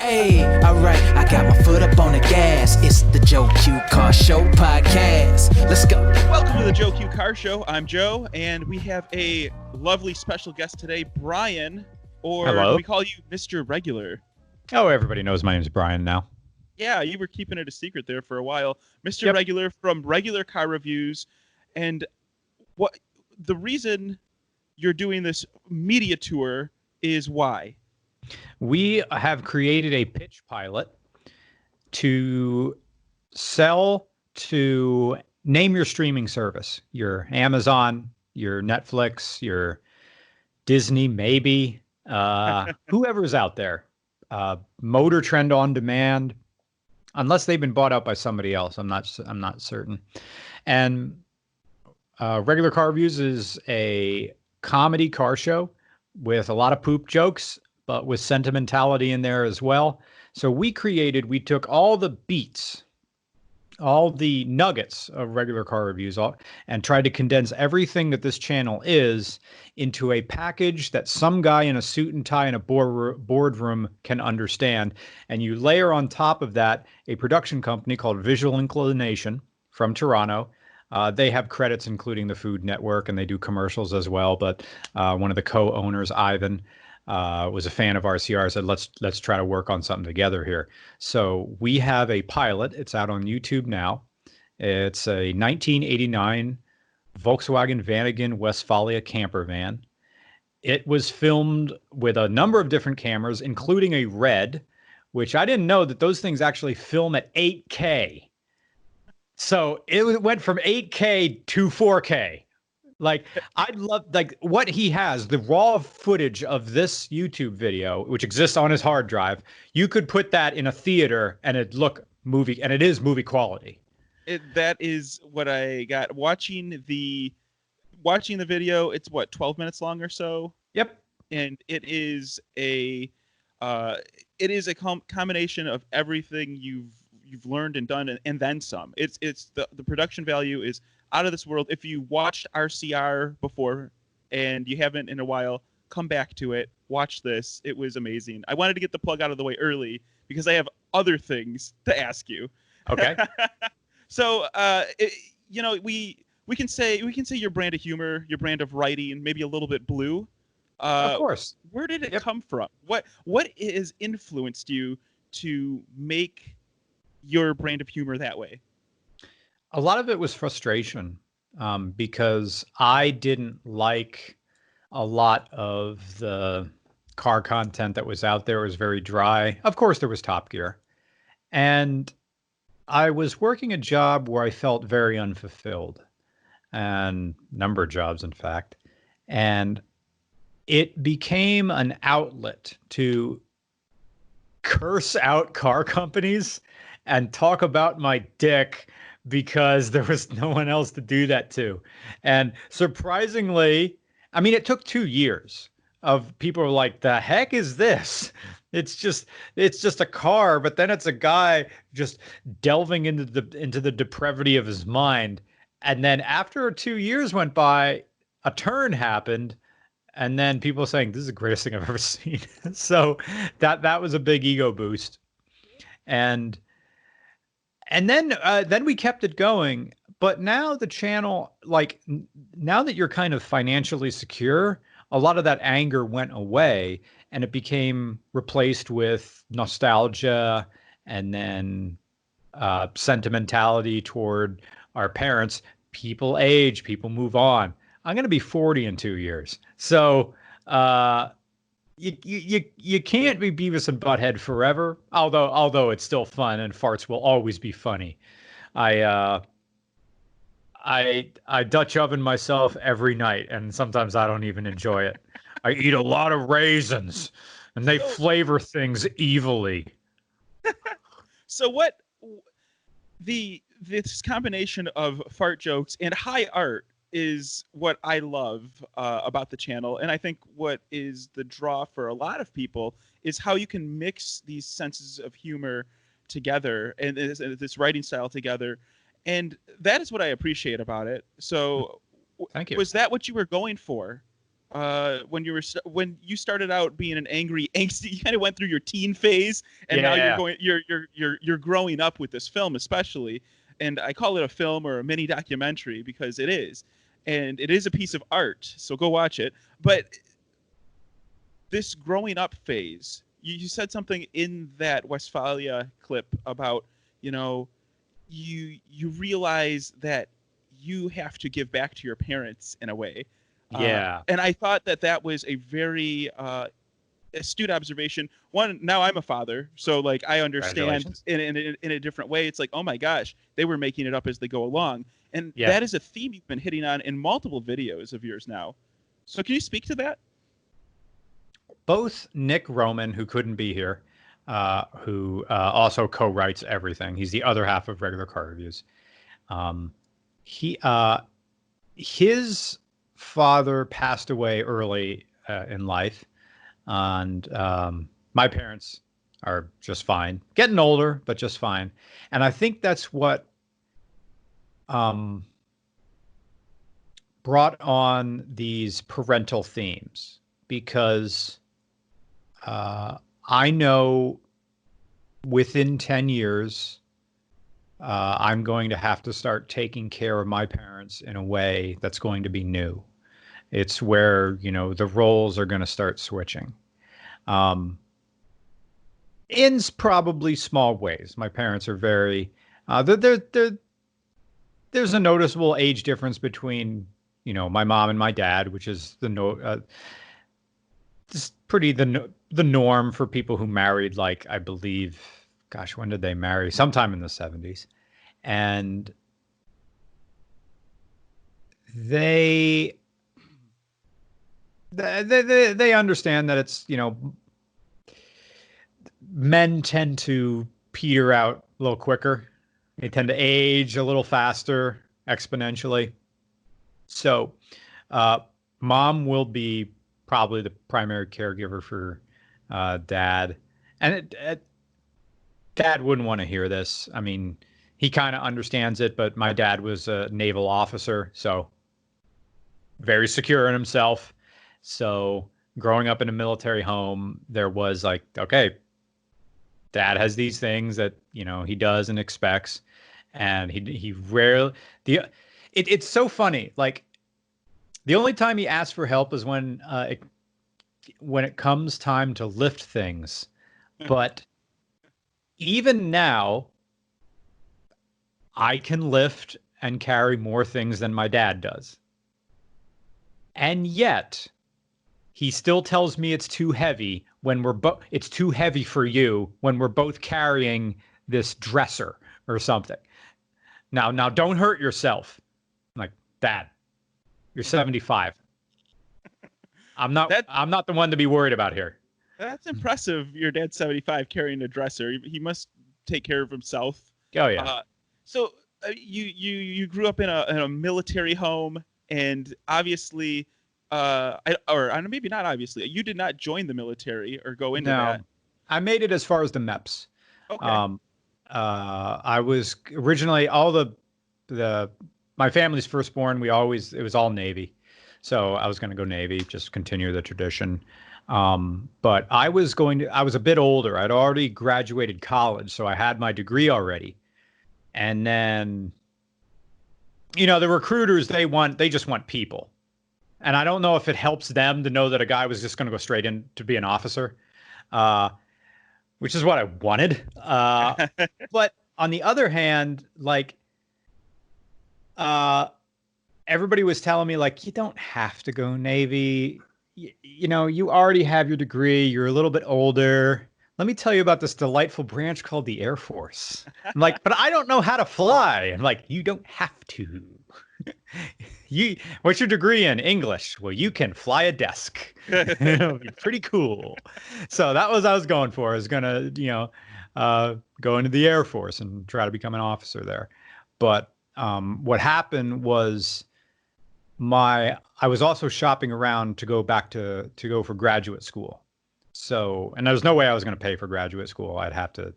Hey, alright, I got my foot up on the gas. It's the Joe Q Car Show podcast. Let's go. Welcome to the Joe Q Car Show. I'm Joe, and we have a lovely special guest today, Brian, or Hello. we call you Mr. Regular. Oh, everybody knows my name's Brian now. Yeah, you were keeping it a secret there for a while. Mr. Yep. Regular from Regular Car Reviews. And what the reason you're doing this media tour is why? We have created a pitch pilot to sell to name your streaming service, your Amazon, your Netflix, your Disney, maybe, whoever's out there, Motor Trend on Demand, unless they've been bought out by somebody else. I'm not certain. And Regular Car Reviews is a comedy car show with a lot of poop jokes, but with sentimentality in there as well. So we took all the beats, all the nuggets of Regular Car Reviews, and tried to condense everything that this channel is into a package that some guy in a suit and tie in a boardroom can understand. And you layer on top of that a production company called Visual Inclination from Toronto. They have credits including the Food Network, and they do commercials as well. But one of the co-owners, Ivan, was a fan of RCR, said, let's try to work on something together here. So we have a pilot. It's out on YouTube now. It's a 1989 Volkswagen Westfalia camper van. It was filmed with a number of different cameras, including a RED, which I didn't know that those things actually film at 8K. So it went from 8K to 4K. Like, I love, like, what he has, the raw footage of this YouTube video, which exists on his hard drive. You could put that in a theater and it'd look movie, and it is movie quality. That is what I got watching the video. It's what, 12 minutes long or so? Yep. And it is a combination of everything you've learned and done, and then some. It's the production value is out of this world. If you watched RCR before and you haven't in a while, come back to it. Watch this. It was amazing. I wanted to get the plug out of the way early because I have other things to ask you. Okay. So, we can say your brand of humor, your brand of writing, maybe a little bit blue. Of course. Where did it come from? What has influenced you to make your brand of humor that way? A lot of it was frustration, because I didn't like a lot of the car content that was out there. It was very dry. Of course, there was Top Gear. And I was working a job where I felt very unfulfilled, and number of jobs, in fact. And it became an outlet to curse out car companies and talk about my dick, because there was no one else to do that to. And surprisingly, I mean, it took 2 years of people were like, the heck is this? It's just a car, but then it's a guy just delving into the depravity of his mind. And then after 2 years went by, a turn happened, and then people saying, this is the greatest thing I've ever seen. So that was a big ego boost. And then we kept it going. But now the channel, like, now that you're kind of financially secure, a lot of that anger went away, and it became replaced with nostalgia and then sentimentality toward our parents. People age, people move on. I'm going to be 40 in 2 years. So you can't be Beavis and Butthead forever, although it's still fun, and farts will always be funny. I Dutch oven myself every night, and sometimes I don't even enjoy it. I eat a lot of raisins, and they flavor things evilly. So this combination of fart jokes and high art is what I love about the channel. And I think what is the draw for a lot of people is how you can mix these senses of humor together and this writing style together. And that is what I appreciate about it. So Thank you. Was that what you were going for? when you started out being an angry, angsty, you kind of went through your teen phase, and now Yeah. you're growing up with this film, especially. And I call it a film or a mini documentary because it is, and it is a piece of art. So go watch it. But this growing up phase, you said something in that Westfalia clip about, you realize that you have to give back to your parents in a way. Yeah. And I thought that was a very astute observation. One, now I'm a father, so like I understand in a different way. It's like, oh my gosh, they were making it up as they go along, and Yeah. that is a theme you've been hitting on in multiple videos of yours now. So can you speak to that? Both Nick Roman, who couldn't be here, who also co-writes everything. He's the other half of Regular Car Reviews. His father passed away early in life, and my parents are just fine, getting older, but just fine. And I think that's what brought on these parental themes, because I know within 10 years, I'm going to have to start taking care of my parents in a way that's going to be new. It's where, the roles are going to start switching. In probably small ways. My parents are very, there's a noticeable age difference between, my mom and my dad, which is pretty the norm for people who married, like, I believe, gosh, when did they marry? Sometime in the 70s. And they understand that it's, men tend to peter out a little quicker. They tend to age a little faster exponentially. So mom will be probably the primary caregiver for dad. And dad wouldn't want to hear this. I mean, he kind of understands it, but my dad was a naval officer, so very secure in himself. So growing up in a military home, there was like, okay, dad has these things that, he does and expects. And he rarely, it's so funny. Like, the only time he asks for help is when it comes time to lift things. But even now, I can lift and carry more things than my dad does. And yet, he still tells me it's too heavy when it's too heavy for you when we're both carrying this dresser or something. Now don't hurt yourself. I'm like, Dad, you're 75. I'm not the one to be worried about here. That's impressive. Your dad's 75 carrying a dresser. He must take care of himself. Oh yeah. So you grew up in a military home, and obviously, maybe not obviously, you did not join the military or go into that. I made it as far as the MEPS. Okay. I was originally my family's firstborn. It was all Navy. So I was going to go Navy, just continue the tradition. But I was a bit older. I'd already graduated college, so I had my degree already. And then, the recruiters, they just want people. And I don't know if it helps them to know that a guy was just going to go straight in to be an officer, which is what I wanted. But on the other hand, like, everybody was telling me, like, you don't have to go Navy. You already have your degree. You're a little bit older. Let me tell you about this delightful branch called the Air Force. I'm like, but I don't know how to fly. I'm like, you don't have to. What's your degree in? English. Well, you can fly a desk. It'll be pretty cool. So that was what I was going for. I was going to, go into the Air Force and try to become an officer there. But what happened was I was also shopping around to go for graduate school. So, and there was no way I was going to pay for graduate school. I'd have to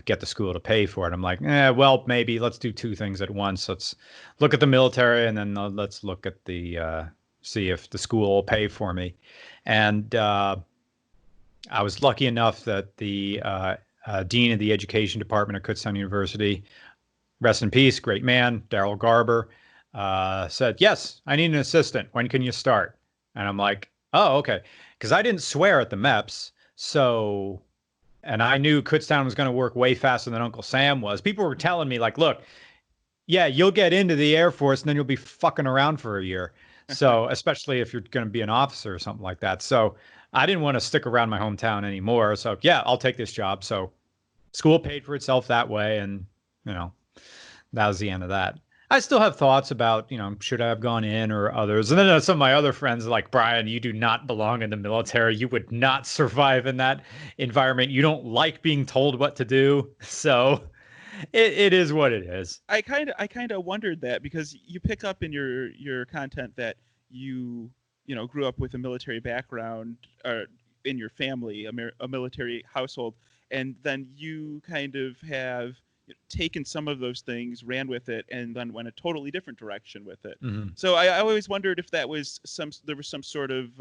get the school to pay for it. I'm like, well, maybe let's do two things at once. Let's look at the military, and then let's look at the see if the school will pay for me. And I was lucky enough that the dean of the education department at Kutztown University, rest in peace, great man, Daryl Garber, said, yes, I need an assistant. When can you start? And I'm like, oh, okay. Because I didn't swear at the MEPS. So, and I knew Kutztown was going to work way faster than Uncle Sam was. People were telling me like, look, yeah, you'll get into the Air Force and then you'll be fucking around for a year. So, especially if you're going to be an officer or something like that. So I didn't want to stick around my hometown anymore. So yeah, I'll take this job. So school paid for itself that way. And, that was the end of that. I still have thoughts about, should I have gone in or others? And then some of my other friends like, Brian, you do not belong in the military. You would not survive in that environment. You don't like being told what to do. So it is what it is. I kind of wondered that, because you pick up in your content that you grew up with a military background, or in your family, a military household, and then you kind of have taken some of those things, ran with it, and then went a totally different direction with it. Mm-hmm. So I always wondered if that was there was some sort of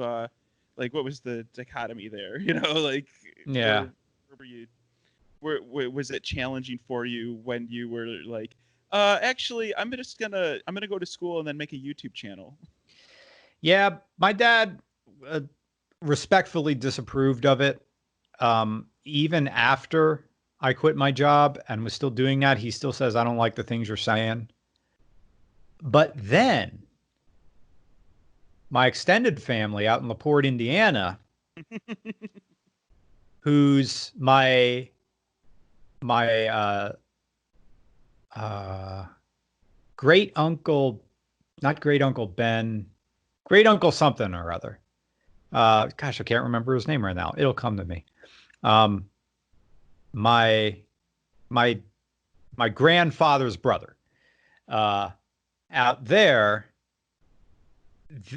like, what was the dichotomy there? Like, yeah. Was it challenging for you when you were like, actually, I'm gonna go to school and then make a YouTube channel? Yeah, my dad respectfully disapproved of it. Even after I quit my job and was still doing that, he still says, I don't like the things you're saying. But then my extended family out in LaPorte, Indiana, who's my great uncle, not great uncle Ben, great uncle something or other. Gosh, I can't remember his name right now. It'll come to me. My grandfather's brother, out there,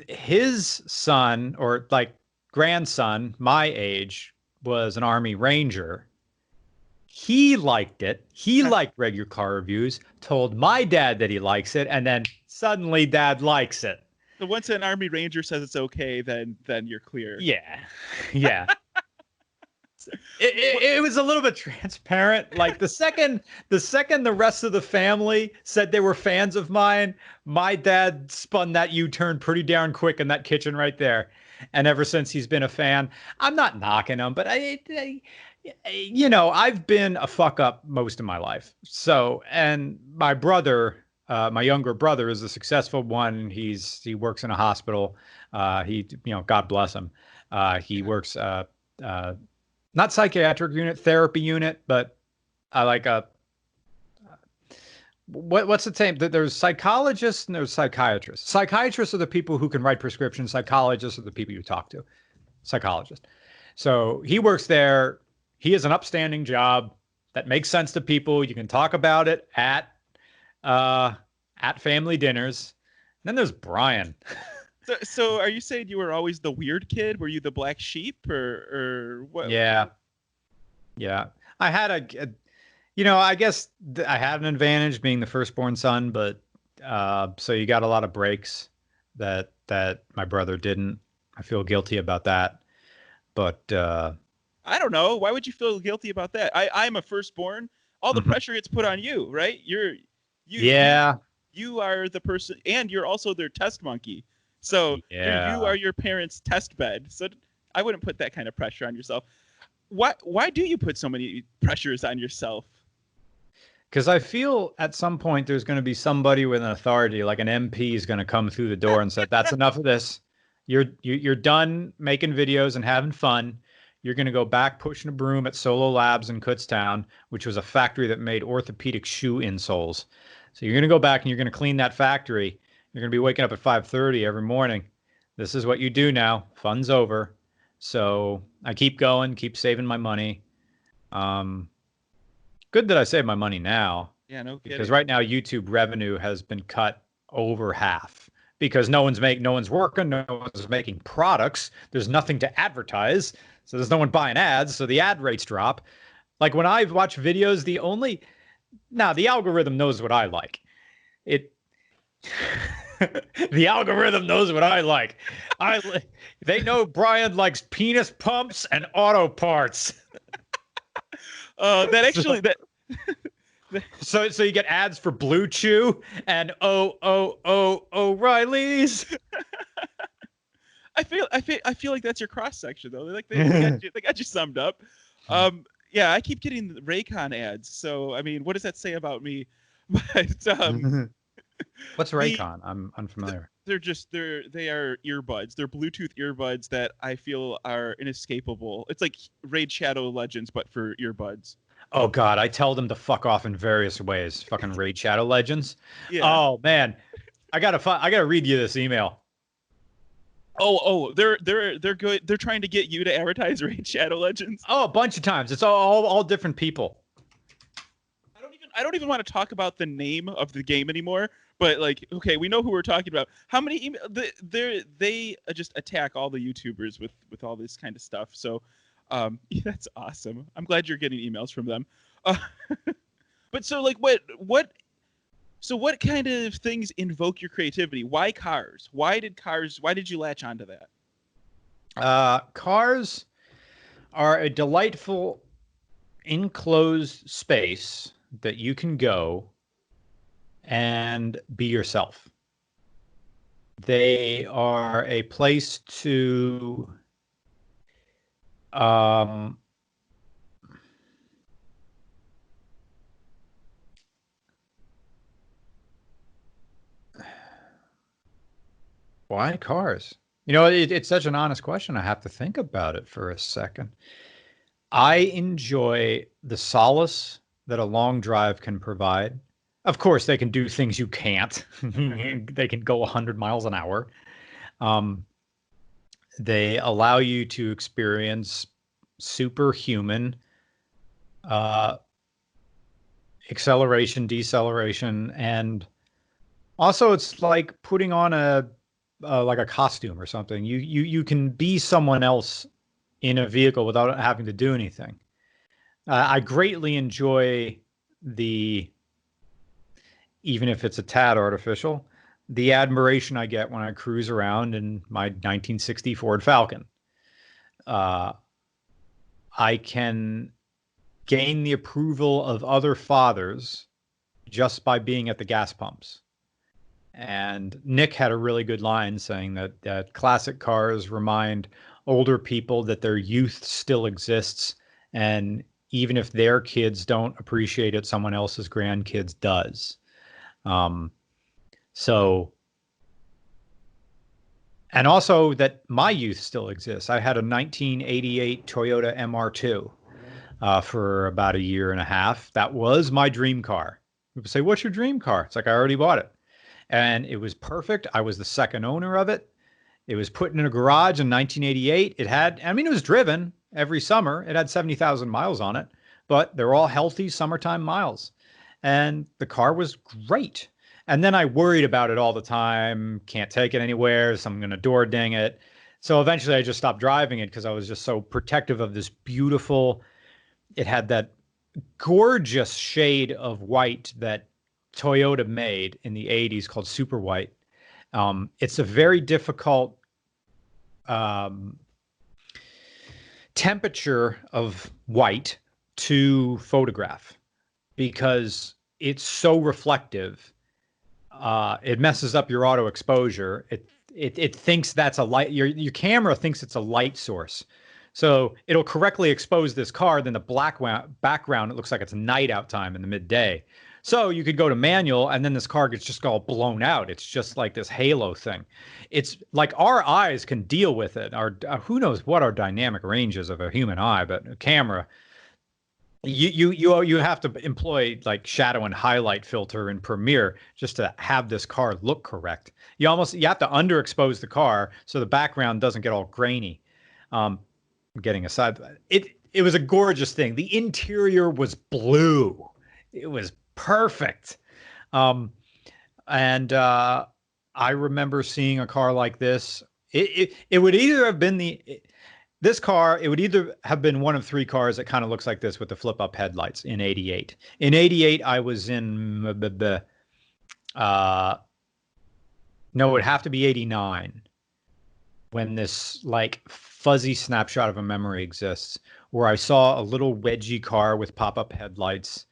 his son, or like grandson, my age, was an Army Ranger. He liked it. He liked regular car reviews, told my dad that he likes it, and then suddenly dad likes it. So once an Army Ranger says it's okay, then you're clear. Yeah. Yeah. It was a little bit transparent. Like the second the rest of the family said they were fans of mine, my dad spun that U-turn pretty darn quick in that kitchen right there. And ever since, he's been a fan. I'm not knocking him, but I've been a fuck up most of my life. So, and my brother, my younger brother, is a successful one. He works in a hospital. God bless him. He works, not psychiatric unit, therapy unit, but I like what's the term? There's psychologists and there's psychiatrists. Psychiatrists are the people who can write prescriptions. Psychologists are the people you talk to. Psychologist. So he works there. He has an upstanding job that makes sense to people. You can talk about it at family dinners. And then there's Brian. So are you saying you were always the weird kid? Were you the black sheep or what? Yeah. Yeah. I had I guess I had an advantage being the firstborn son, but so you got a lot of breaks that my brother didn't. I feel guilty about that. But I don't know. Why would you feel guilty about that? I'm a firstborn. All the pressure gets put on you, right? You are the person, and you're also their test monkey. So you are your parents' test bed. So I wouldn't put that kind of pressure on yourself. Why do you put so many pressures on yourself? Because I feel at some point there's going to be somebody with an authority, like an MP, is going to come through the door and say, "That's enough of this. You're done making videos and having fun. You're going to go back pushing a broom at Solo Labs in Kutztown, which was a factory that made orthopedic shoe insoles. So you're going to go back and you're going to clean that factory. You're going to be waking up at 5:30 every morning. This is what you do now. Fun's over." So I keep going, keep saving my money. Good that I save my money now. Yeah, no kidding. Because right now YouTube revenue has been cut over half because no one's working, no one's making products. There's nothing to advertise, so there's no one buying ads, so the ad rates drop. Like when I watch videos, the algorithm knows what I like. The algorithm knows what I like. They know Brian likes penis pumps and auto parts. That actually that So you get ads for Blue Chew and O'Reilly's. I feel like that's your cross section though. They got you summed up. Yeah, I keep getting the Raycon ads. So I mean, what does that say about me? But What's Raycon? I'm unfamiliar. They are earbuds. They're Bluetooth earbuds that I feel are inescapable. It's like Raid Shadow Legends, but for earbuds. Oh God, I tell them to fuck off in various ways. Fucking Raid Shadow Legends. Yeah. Oh man, I gotta read you this email. Oh, they're good. They're trying to get you to advertise Raid Shadow Legends. Oh, a bunch of times. It's all different people. I don't even want to talk about the name of the game anymore. But like, okay, we know who we're talking about. How many emails? They just attack all the YouTubers with all this kind of stuff. So, yeah, that's awesome. I'm glad you're getting emails from them. But so like, what? So what kind of things invoke your creativity? Why cars? Why did you latch onto that? Cars are a delightful enclosed space that you can go and be yourself. They are a place to why cars? You know, it's such an honest question. I have to think about it for a second. I enjoy the solace that a long drive can provide. Of course, they can do things you can't. They can go 100 miles an hour. They allow you to experience superhuman acceleration, deceleration, and also it's like putting on like a costume or something. You can be someone else in a vehicle without having to do anything. I greatly enjoy even if it's a tad artificial, the admiration I get when I cruise around in my 1960 Ford Falcon. I can gain the approval of other fathers just by being at the gas pumps. And Nick had a really good line saying that classic cars remind older people that their youth still exists, and even if their kids don't appreciate it, someone else's grandkids does. And also that my youth still exists. I had a 1988 Toyota MR2 for about a year and a half. That was my dream car. People say, "What's your dream car?" It's like, I already bought it. And it was perfect. I was the second owner of it. It was put in a garage in 1988. It was driven every summer. It had 70,000 miles on it, but they're all healthy summertime miles. And the car was great. And then I worried about it all the time. Can't take it anywhere, so I'm going to door ding it. So eventually I just stopped driving it because I was just so protective of this beautiful, it had that gorgeous shade of white that Toyota made in the 80s called Super White. It's a very difficult temperature of white to photograph because it's so reflective. It messes up your auto exposure. It thinks that's a light. Your camera thinks it's a light source. So it'll correctly expose this car. Then the background, it looks like it's night out time in the midday. So you could go to manual and then this car gets just all blown out. It's just like this halo thing. It's like our eyes can deal with it. Who knows what our dynamic range is of a human eye, but a camera, you have to employ like shadow and highlight filter in Premiere just to have this car look correct. You have to underexpose the car so the background doesn't get all grainy. I'm getting aside. It was a gorgeous thing. The interior was blue. It was perfect. And I remember seeing a car like this. It would either have been this car, it would either have been one of three cars that kind of looks like this with the flip up headlights in 88. In 88, I was in No, it'd have to be 89 when this like fuzzy snapshot of a memory exists, where I saw a little wedgie car with pop-up headlights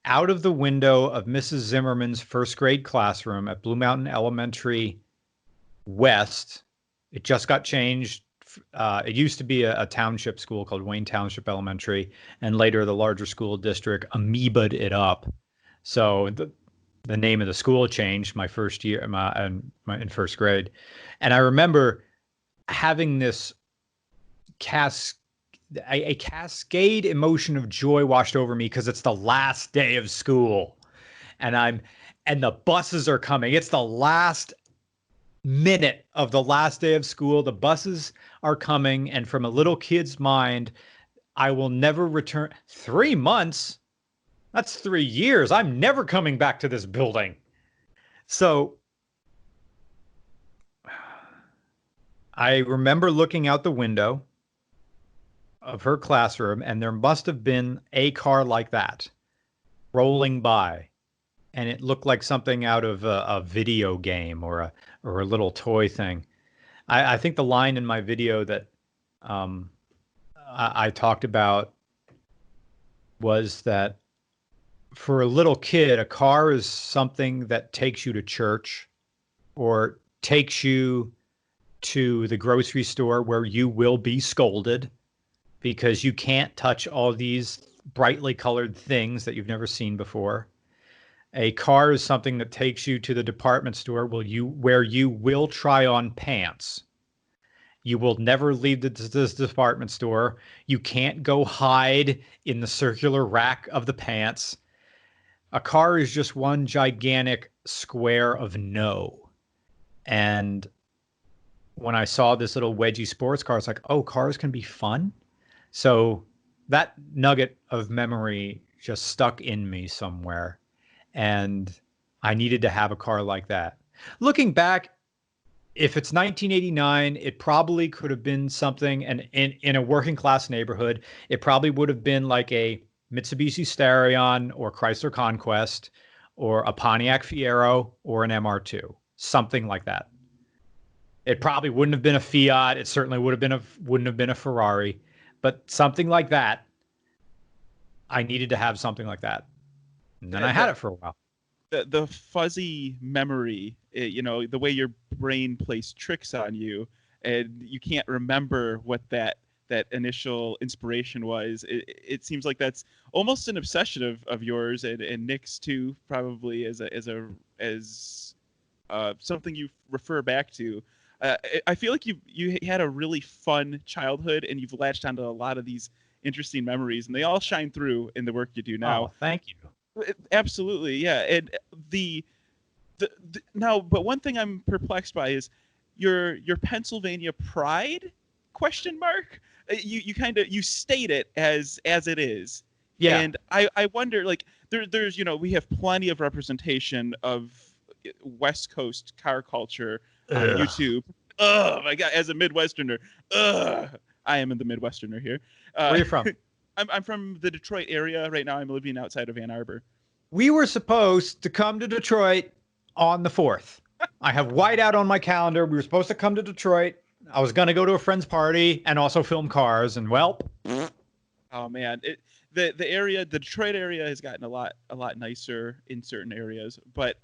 out of the window of Mrs. Zimmerman's first grade classroom at Blue Mountain Elementary West. It just got changed. It used to be a township school called Wayne Township Elementary, and later the larger school district amoebaed it up. So the name of the school changed my first year in first grade. And I remember having this a cascade emotion of joy washed over me because it's the last day of school and the buses are coming. It's the last minute of the last day of school. The buses are coming. And from a little kid's mind, I will never return. 3 months. That's 3 years. I'm never coming back to this building. So I remember looking out the window of her classroom, and there must have been a car like that rolling by, and it looked like something out of a video game or a little toy thing. I think the line in my video that I talked about was that for a little kid, a car is something that takes you to church or takes you to the grocery store where you will be scolded because you can't touch all these brightly colored things that you've never seen before. A car is something that takes you to the department store where you will try on pants. You will never leave this department store. You can't go hide in the circular rack of the pants. A car is just one gigantic square of no. And when I saw this little wedgie sports car, it's like, oh, cars can be fun. So that nugget of memory just stuck in me somewhere. And I needed to have a car like that. Looking back, if it's 1989, it probably could have been something, and in a working class neighborhood, it probably would have been like a Mitsubishi Starion or Chrysler Conquest or a Pontiac Fiero or an MR2, something like that. It probably wouldn't have been a Fiat. It certainly wouldn't have been a Ferrari, but something like that. I needed to have something like that. And then I had it for a while. The fuzzy memory, the way your brain plays tricks on you, and you can't remember what that initial inspiration was. It seems like that's almost an obsession of yours and Nick's too, probably as something you refer back to. I feel like you had a really fun childhood, and you've latched onto a lot of these interesting memories, and they all shine through in the work you do now. Oh, thank you. Absolutely, yeah. And now, but one thing I'm perplexed by is your Pennsylvania pride ? You state it as it is. Yeah. And I wonder, like, there's we have plenty of representation of West Coast car culture on YouTube. Oh my God, as a Midwesterner, I am in the Midwesterner here. Where are you from? I'm from the Detroit area right now. I'm living outside of Ann Arbor. We were supposed to come to Detroit on the 4th. I have whiteout on my calendar. We were supposed to come to Detroit. I was going to go to a friend's party and also film cars, and well. Oh man, the Detroit area has gotten a lot nicer in certain areas, but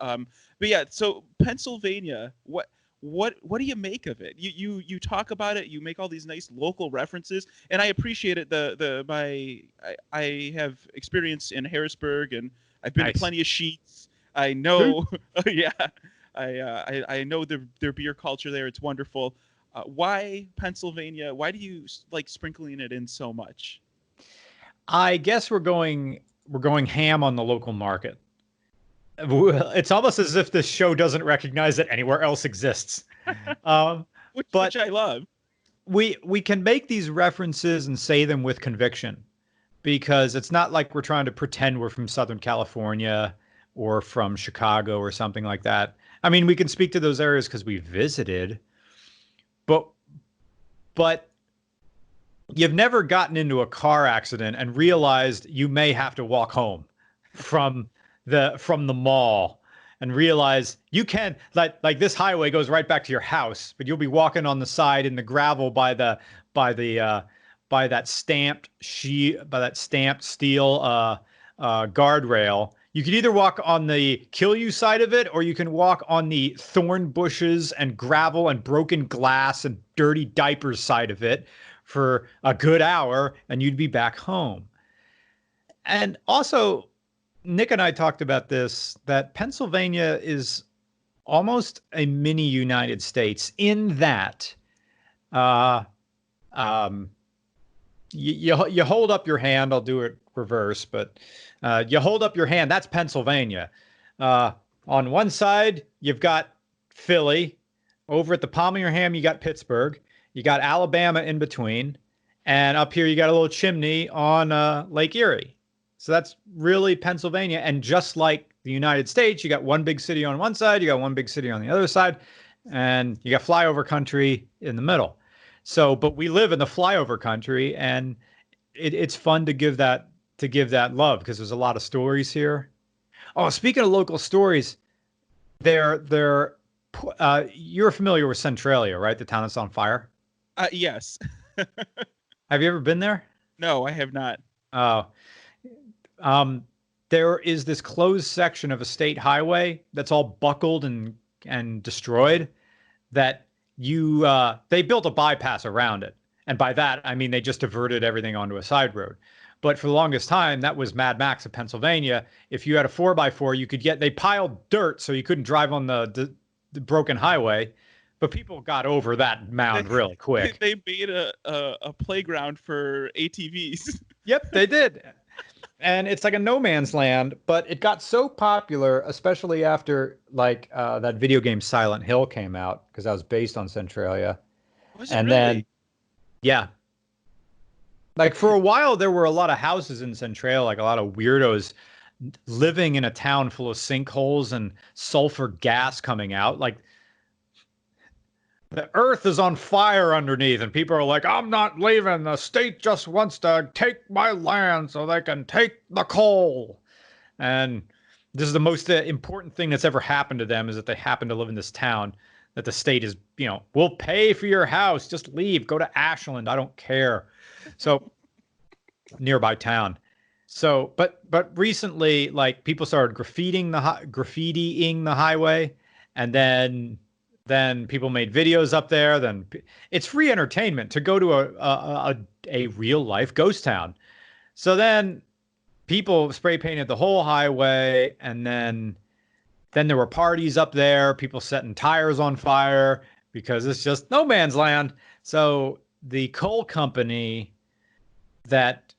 yeah. So Pennsylvania, what do you make of it? You talk about it. You make all these nice local references, and I appreciate it. I have experience in Harrisburg, and I've been to plenty of Sheets. I know, yeah. I know their beer culture there. It's wonderful. Why Pennsylvania? Why do you like sprinkling it in so much? I guess we're going ham on the local market. It's almost as if this show doesn't recognize that anywhere else exists. Which I love. We can make these references and say them with conviction, because it's not like we're trying to pretend we're from Southern California or from Chicago or something like that. I mean, we can speak to those areas because we visited, but you've never gotten into a car accident and realized you may have to walk home from the mall and realize you can, like this highway goes right back to your house, but you'll be walking on the side in the gravel by that stamped steel guardrail. You can either walk on the kill you side of it, or you can walk on the thorn bushes and gravel and broken glass and dirty diapers side of it for a good hour, and you'd be back home. And also, Nick and I talked about this, that Pennsylvania is almost a mini United States in that you hold up your hand. I'll do it reverse, but you hold up your hand. That's Pennsylvania. On one side, you've got Philly. Over at the palm of your hand, you got Pittsburgh. You got Alabama in between. And up here, you got a little chimney on Lake Erie. So that's really Pennsylvania. And just like the United States, you got one big city on one side, you got one big city on the other side, and you got flyover country in the middle. So, but we live in the flyover country, and it's fun to give that love, because there's a lot of stories here. Oh, speaking of local stories, you're familiar with Centralia, right? The town that's on fire. Yes. Have you ever been there? No, I have not. Oh. There is this closed section of a state highway that's all buckled and destroyed, that they built a bypass around it. And by that, I mean, they just diverted everything onto a side road. But for the longest time, that was Mad Max of Pennsylvania. If you had a 4x4, they piled dirt so you couldn't drive on the broken highway. But people got over that mound really quick. They made a playground for ATVs. Yep, they did. And it's like a no man's land, but it got so popular, especially after that video game Silent Hill came out, because that was based on Centralia. Was it really? Then, yeah. Like for a while, there were a lot of houses in Centralia, like a lot of weirdos living in a town full of sinkholes and sulfur gas coming out. Like the earth is on fire underneath, and people are like, I'm not leaving. The state just wants to take my land so they can take the coal. And this is the most important thing that's ever happened to them, is that they happen to live in this town, that the state is, we'll pay for your house. Just leave. Go to Ashland. I don't care. So nearby town. So, but recently, like, people started graffitiing the highway, and then people made videos up there. Then it's free entertainment to go to a real life ghost town. So then people spray painted the whole highway, and then there were parties up there, people setting tires on fire, because it's just no man's land. So the coal company that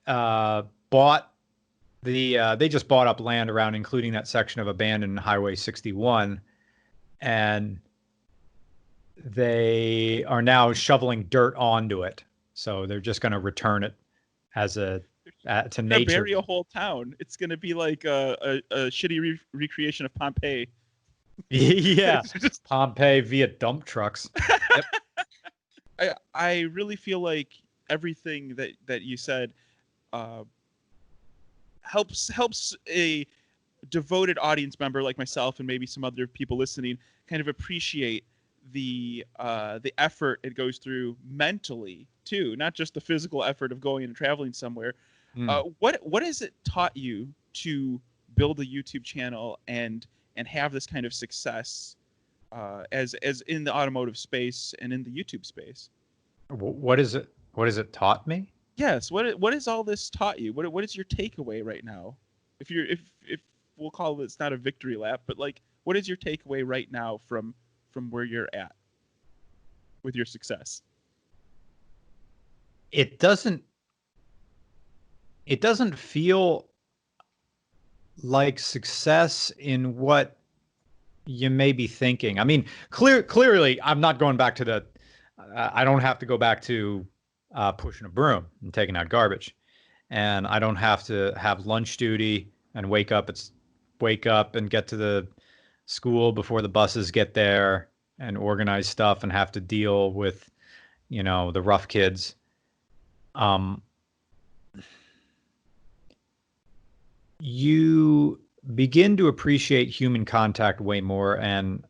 they just bought up land around, including that section of abandoned Highway 61, and they are now shoveling dirt onto it. So they're just going to return it to nature. Bury a whole town. It's going to be like a shitty recreation of Pompeii. Yeah, Pompeii via dump trucks. Yep. I really feel like everything that you said helps a devoted audience member like myself, and maybe some other people listening, kind of appreciate the effort it goes through mentally too, not just the physical effort of going and traveling somewhere. What has it taught you to build a YouTube channel and have this kind of success as in the automotive space and in the YouTube space? What has it taught me? Yes. What has all this taught you? What is your takeaway right now? If we'll call this not a victory lap, but like, what is your takeaway right now from where you're at with your success? It doesn't feel like success in what you may be thinking. I mean, clearly I'm not going back to I don't have to go back to pushing a broom and taking out garbage, and I don't have to have lunch duty and wake up and get to the school before the buses get there and organize stuff and have to deal with, the rough kids. begin to appreciate human contact way more. And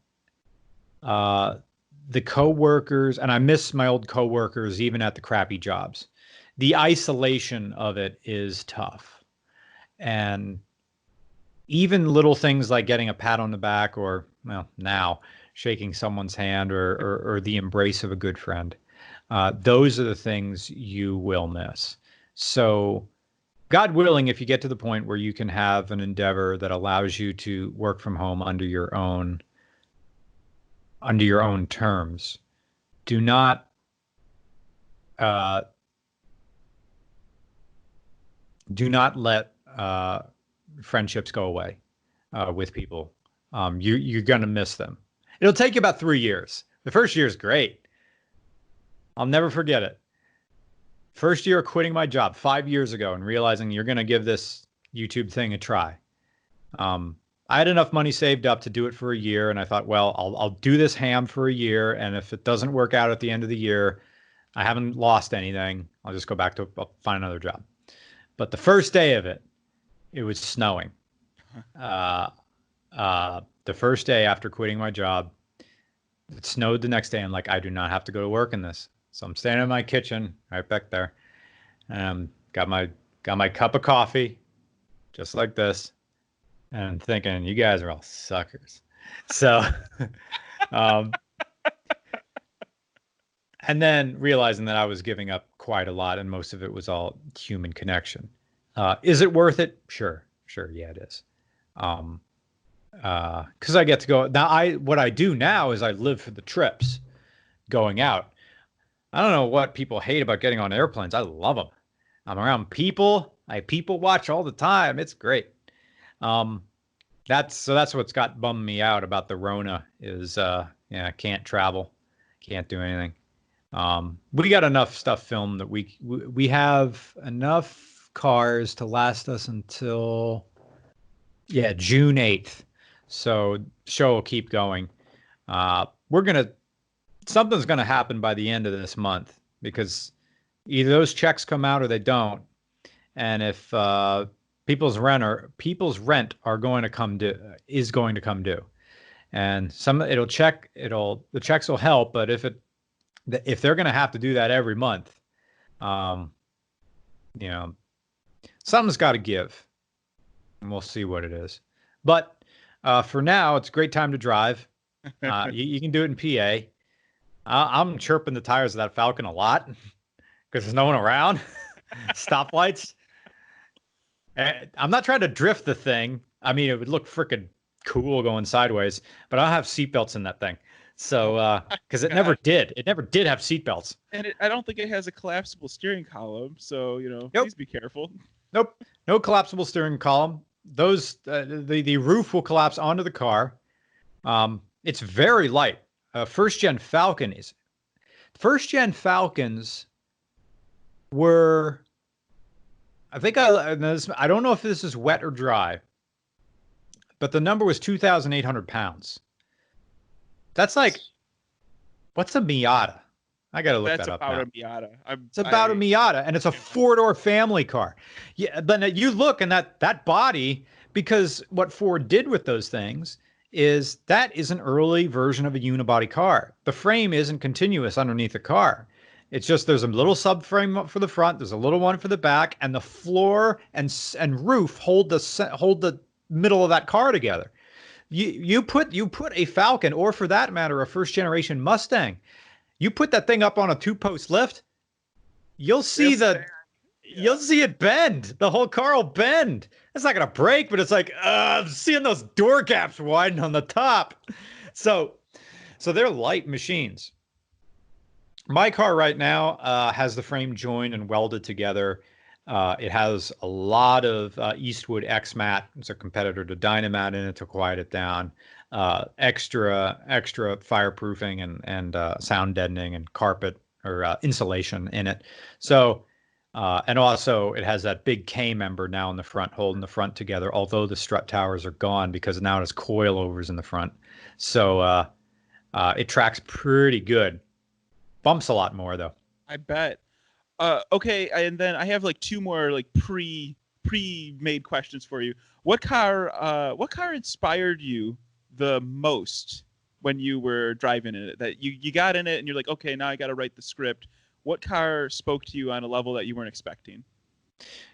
the coworkers, and I miss my old coworkers even at the crappy jobs. The isolation of it is tough. And even little things like getting a pat on the back, or, well, now shaking someone's hand, or the embrace of a good friend. Those are the things you will miss. So God willing, if you get to the point where you can have an endeavor that allows you to work from home under your own terms, do not let friendships go away with people. You're going to miss them. It'll take you about 3 years. The first year is great. I'll never forget it. First year of quitting my job 5 years ago and realizing you're going to give this YouTube thing a try. I had enough money saved up to do it for a year, and I thought, well, I'll do this ham for a year, and if it doesn't work out at the end of the year, I haven't lost anything. I'll just go back to find another job. But the first day of it, it was snowing. The first day after quitting my job, it snowed the next day. I'm like, I do not have to go to work in this. So I'm standing in my kitchen right back there. Got my cup of coffee, just like this, and thinking, you guys are all suckers. So, and then realizing that I was giving up quite a lot, and most of it was all human connection. Is it worth it? Sure. Yeah, it is. Because I get to go now. What I do now is I live for the trips, going out. I don't know what people hate about getting on airplanes. I love them. I'm around people. I people watch all the time. It's great. That's what's got bummed me out about the Rona is, I can't travel, can't do anything. We got enough stuff filmed that we have enough cars to last us until, June 8th. So show will keep going. Something's going to happen by the end of this month, because either those checks come out or they don't. And if people's rent is going to come due, and the checks will help. But if they're going to have to do that every month, something's got to give, and we'll see what it is. But for now, it's a great time to drive. You can do it in PA. I'm chirping the tires of that Falcon a lot because there's no one around. Stoplights. I'm not trying to drift the thing. I mean, it would look freaking cool going sideways, but I don't have seatbelts in that thing. So, because it never did. It never did have seatbelts. And I don't think it has a collapsible steering column. So, Nope. Please be careful. Nope. No collapsible steering column. Those, the roof will collapse onto the car. It's very light. First-gen Falcons were, I don't know if this is wet or dry, but the number was 2,800 pounds. That's like, what's a Miata? I got to look that up now. That's about a Miata. It's about a Miata, and it's a four-door family car. Yeah, but you look, and that body, because what Ford did with those things is that is an early version of a unibody car. The frame isn't continuous underneath the car. It's just there's a little subframe for the front, there's a little one for the back, and the floor and roof hold the middle of that car together. You put a Falcon, or for that matter, a first generation Mustang, you put that thing up on a 2-post lift, you'll see you'll see it bend. The whole car will bend. It's not going to break, but it's like, seeing those door gaps widen on the top. So they're light machines. My car right now has the frame joined and welded together. It has a lot of Eastwood X-Mat. It's a competitor to Dynamat in it to quiet it down. Extra fireproofing and sound deadening and carpet or insulation in it. So, and also it has that big K member now in the front holding the front together, although the strut towers are gone because now it has coilovers in the front. So it tracks pretty good. Bumps a lot more though. I bet. Okay, and then I have like two more like pre-made questions for you. What car inspired you the most when you were driving in it? That you got in it and you're like, okay, now I got to write the script. What car spoke to you on a level that you weren't expecting?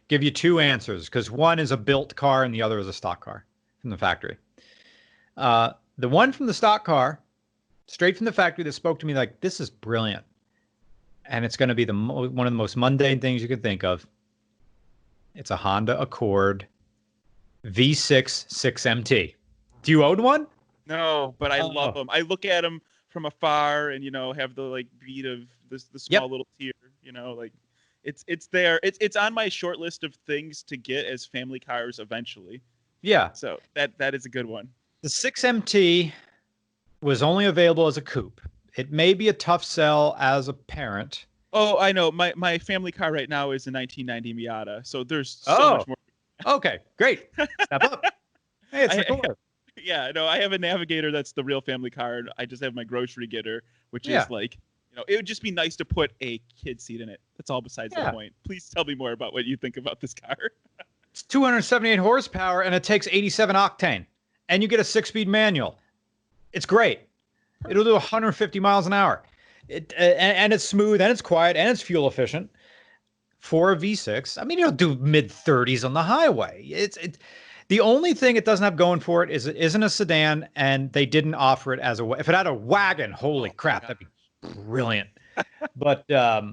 Give you two answers, because one is a built car and the other is a stock car from the factory. The one from the stock car, straight from the factory, that spoke to me like, this is brilliant. And it's going to be one of the most mundane things you can think of. It's a Honda Accord V6 6MT. Do you own one? No, but I love them. I look at them from afar and, have the like beat of the small little tear, like it's there. It's on my short list of things to get as family cars eventually. Yeah. So that is a good one. The 6MT was only available as a coupe. It may be a tough sell as a parent. Oh, I know. My family car right now is a 1990 Miata. So there's so much more. Okay, great. Step up. Hey, it's Accord. Yeah, no, I have a Navigator that's the real family car. I just have my grocery getter, which is like, it would just be nice to put a kid seat in it. That's all besides the point. Please tell me more about what you think about this car. It's 278 horsepower and it takes 87 octane. And you get a 6-speed manual. It's great. It'll do 150 miles an hour. And it's smooth and it's quiet and it's fuel efficient for a V6. I mean, it'll do mid-30s on the highway. The only thing it doesn't have going for it is it isn't a sedan, and they didn't offer it as if it had a wagon, holy crap, that'd be brilliant. But that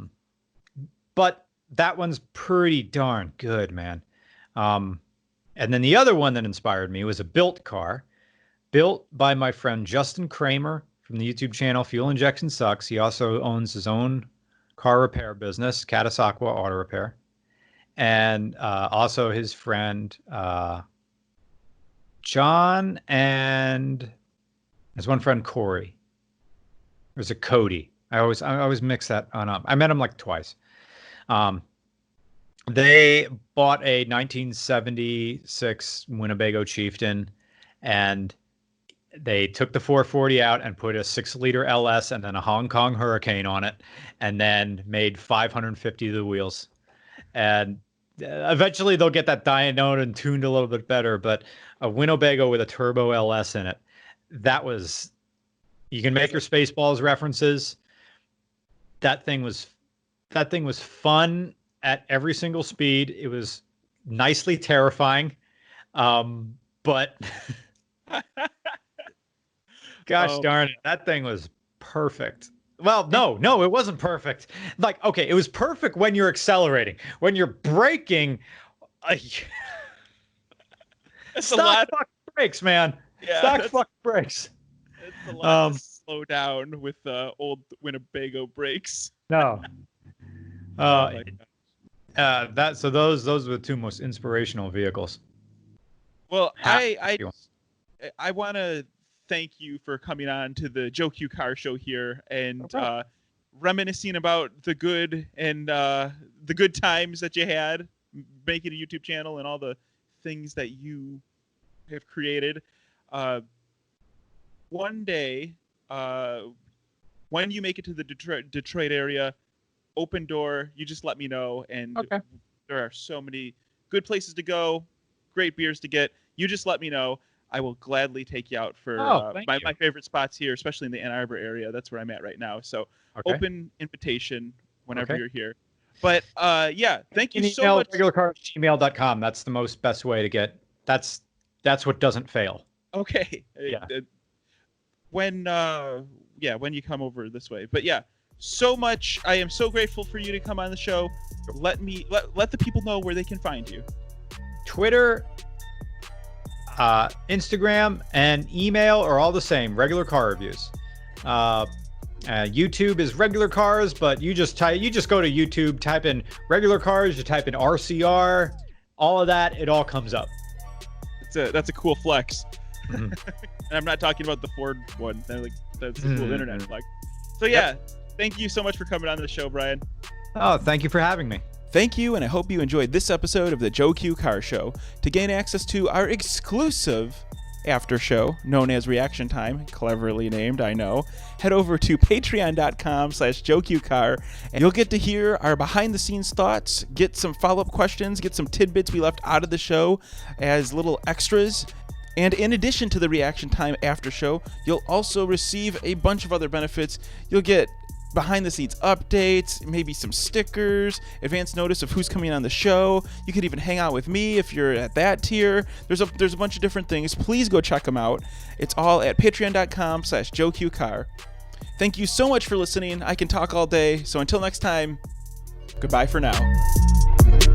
one's pretty darn good, man. And then the other one that inspired me was a built car, built by my friend Justin Kramer from the YouTube channel Fuel Injection Sucks. He also owns his own car repair business, Catasauqua Auto Repair. And also his friend John, and his one friend Corey. There's a Cody. I always mix that on up. I met him like twice. They bought a 1976 Winnebago Chieftain, and they took the 440 out and put a 6-liter LS and then a Hong Kong Hurricane on it, and then made 550 of the wheels. And eventually they'll get that dynoed and tuned a little bit better, but a Winnebago with a turbo LS in it, you can make your Spaceballs references. That thing was fun at every single speed. It was nicely terrifying. But gosh darn it, that thing was perfect. Well, no, it wasn't perfect. Like, okay, it was perfect when you're accelerating. When you're braking, stock fuck brakes, man. Yeah, stock fuck brakes. It's a lot to slow down with old Winnebago brakes. No. So those were the two most inspirational vehicles. Well, I want to thank you for coming on to the Joe Q Car Show here and reminiscing about the good and the good times that you had making a YouTube channel and all the things that you have created. One day, when you make it to the Detroit area, open door, you just let me know. And there are so many good places to go, great beers to get. You just let me know. I will gladly take you out for my favorite spots here, especially in the Ann Arbor area. That's where I'm at right now. So open invitation whenever you're here. But thank you so much. Regularcars@gmail.com. That's the best way to get. That's what doesn't fail. Okay. Yeah. When you come over this way. But yeah, so much. I am so grateful for you to come on the show. Let the people know where they can find you. Twitter, Instagram, and email are all the same. Regular Car Reviews. YouTube is Regular Cars, but you just go to YouTube, type in Regular Cars, you type in RCR, all of that, it all comes up. That's a cool flex. Mm-hmm. And I'm not talking about the Ford one. That's a cool internet flex. So thank you so much for coming on the show, Brian. Oh, thank you for having me. Thank you, and I hope you enjoyed this episode of the Joe Q Car Show. To gain access to our exclusive after show, known as Reaction Time, cleverly named, I know, head over to patreon.com/JoeQCar, and you'll get to hear our behind-the-scenes thoughts, get some follow-up questions, get some tidbits we left out of the show as little extras. And in addition to the Reaction Time after show, you'll also receive a bunch of other benefits. You'll get behind-the-scenes updates, maybe some stickers, advance notice of who's coming on the show. You could even hang out with me if you're at that tier. There's a bunch of different things. Please go check them out. It's all at patreon.com/JoeQCar. Thank you so much for listening. I can talk all day, so until next time, goodbye for now.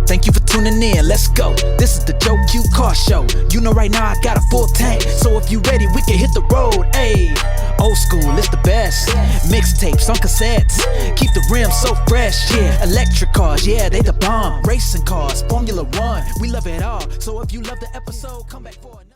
Thank you for tuning in. Let's go. This is the Joe Q Car Show. You know right now I got a full tank, so if you ready, we can hit the road. Ayy, old school, it's the best. Mixtapes on cassettes, keep the rims so fresh. Yeah, electric cars, yeah, they the bomb. Racing cars, Formula One, we love it all. So if you love the episode, come back for another.